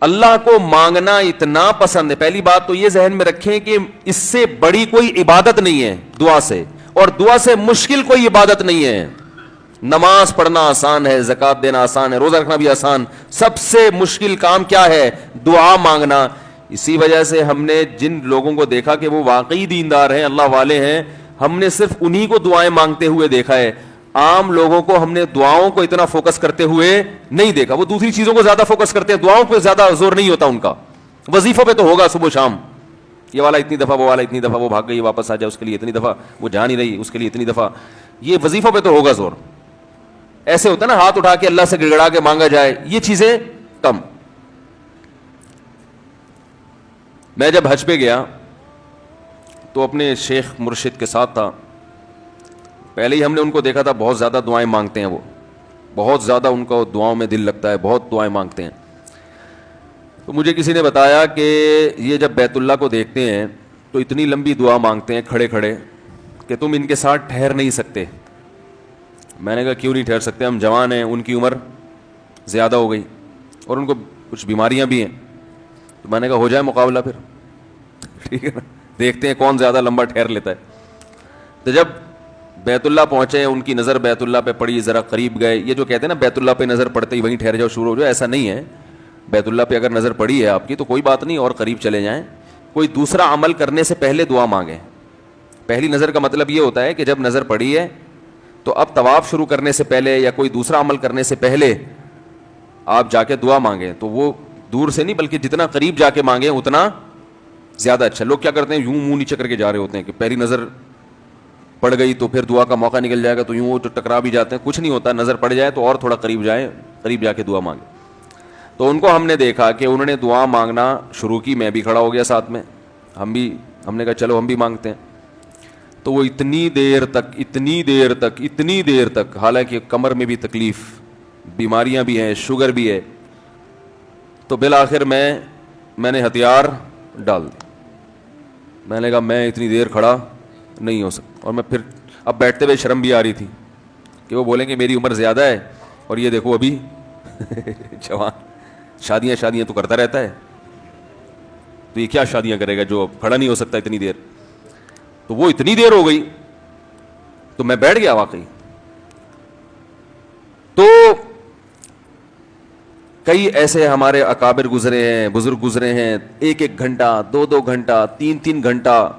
اللہ کو مانگنا اتنا پسند ہے. پہلی بات تو یہ ذہن میں رکھیں کہ اس سے بڑی کوئی عبادت نہیں ہے دعا سے, اور دعا سے مشکل کوئی عبادت نہیں ہے. نماز پڑھنا آسان ہے, زکوٰۃ دینا آسان ہے, روزہ رکھنا بھی آسان. سب سے مشکل کام کیا ہے؟ دعا مانگنا. اسی وجہ سے ہم نے جن لوگوں کو دیکھا کہ وہ واقعی دیندار ہیں, اللہ والے ہیں, ہم نے صرف انہی کو دعائیں مانگتے ہوئے دیکھا ہے. عام لوگوں کو ہم نے دعاؤں کو اتنا فوکس کرتے ہوئے نہیں دیکھا. وہ دوسری چیزوں کو زیادہ فوکس کرتے ہیں, دعاؤں پہ زیادہ زور نہیں ہوتا ان کا. وظیفوں پہ تو ہوگا صبح شام, یہ والا اتنی دفعہ, وہ والا اتنی دفعہ, وہ بھاگ گئی واپس آ جائے اس کے لیے اتنی دفعہ, وہ جا نہیں رہی اس کے لیے اتنی دفعہ. یہ وظیفوں پہ تو ہوگا زور. ایسے ہوتا نا ہاتھ اٹھا کے اللہ سے گڑگڑا کے مانگا جائے, یہ چیزیں کم. میں جب حج پہ گیا تو اپنے شیخ مرشد کے ساتھ تھا. پہلے ہی ہم نے ان کو دیکھا تھا, بہت زیادہ دعائیں مانگتے ہیں وہ, بہت زیادہ ان کو دعاؤں میں دل لگتا ہے, بہت دعائیں مانگتے ہیں. تو مجھے کسی نے بتایا کہ یہ جب بیت اللہ کو دیکھتے ہیں تو اتنی لمبی دعا مانگتے ہیں کھڑے کھڑے کہ تم ان کے ساتھ ٹھہر نہیں سکتے. میں نے کہا کیوں نہیں ٹھہر سکتے, ہم جوان ہیں, ان کی عمر زیادہ ہو گئی اور ان کو کچھ بیماریاں بھی ہیں. تو میں نے کہا ہو جائے مقابلہ پھر, ٹھیک ہے نا, دیکھتے ہیں کون زیادہ لمبا ٹھہر لیتا ہے. تو جب بیت اللہ پہنچے, ان کی نظر بیت اللہ پہ پڑی, ذرا قریب گئے. یہ جو کہتے ہیں نا بیت اللہ پہ نظر پڑتے ہی وہیں ٹھہر جاؤ, شروع ہو جاؤ, ایسا نہیں ہے. بیت اللہ پہ اگر نظر پڑی ہے آپ کی تو کوئی بات نہیں, اور قریب چلے جائیں. کوئی دوسرا عمل کرنے سے پہلے دعا مانگیں. پہلی نظر کا مطلب یہ ہوتا ہے کہ جب نظر پڑی ہے تو اب طواف شروع کرنے سے پہلے یا کوئی دوسرا عمل کرنے سے پہلے آپ جا کے دعا مانگیں. تو وہ دور سے نہیں بلکہ جتنا قریب جا کے مانگیں اتنا زیادہ اچھا. لوگ کیا کرتے ہیں, یوں منہ نیچے کر کے جا رہے ہوتے ہیں کہ پہلی نظر پڑ گئی تو پھر دعا کا موقع نکل جائے گا, تو یوں وہ ٹکرا بھی جاتے ہیں. کچھ نہیں ہوتا, نظر پڑ جائے تو اور تھوڑا قریب جائیں, قریب جا کے دعا مانگیں. تو ان کو ہم نے دیکھا کہ انہوں نے دعا مانگنا شروع کی, میں بھی کھڑا ہو گیا ساتھ میں, ہم نے کہا چلو ہم بھی مانگتے ہیں. تو وہ اتنی دیر تک حالانکہ کمر میں بھی تکلیف, بیماریاں بھی ہیں, شوگر بھی ہے, تو بالآخر میں نے ہتھیار ڈال دی. میں نے کہا میں اتنی دیر کھڑا نہیں ہو سکتا. اور میں پھر اب بیٹھتے ہوئے شرم بھی آ رہی تھی کہ وہ بولیں کہ میری عمر زیادہ ہے اور یہ دیکھو ابھی جوان, شادیاں تو کرتا رہتا ہے, تو یہ کیا شادیاں کرے گا جو کھڑا نہیں ہو سکتا اتنی دیر. تو وہ اتنی دیر ہو گئی تو میں بیٹھ گیا واقعی. تو کئی ایسے ہمارے اکابر گزرے ہیں, بزرگ گزرے ہیں, 1 گھنٹہ 2 گھنٹہ 3 گھنٹہ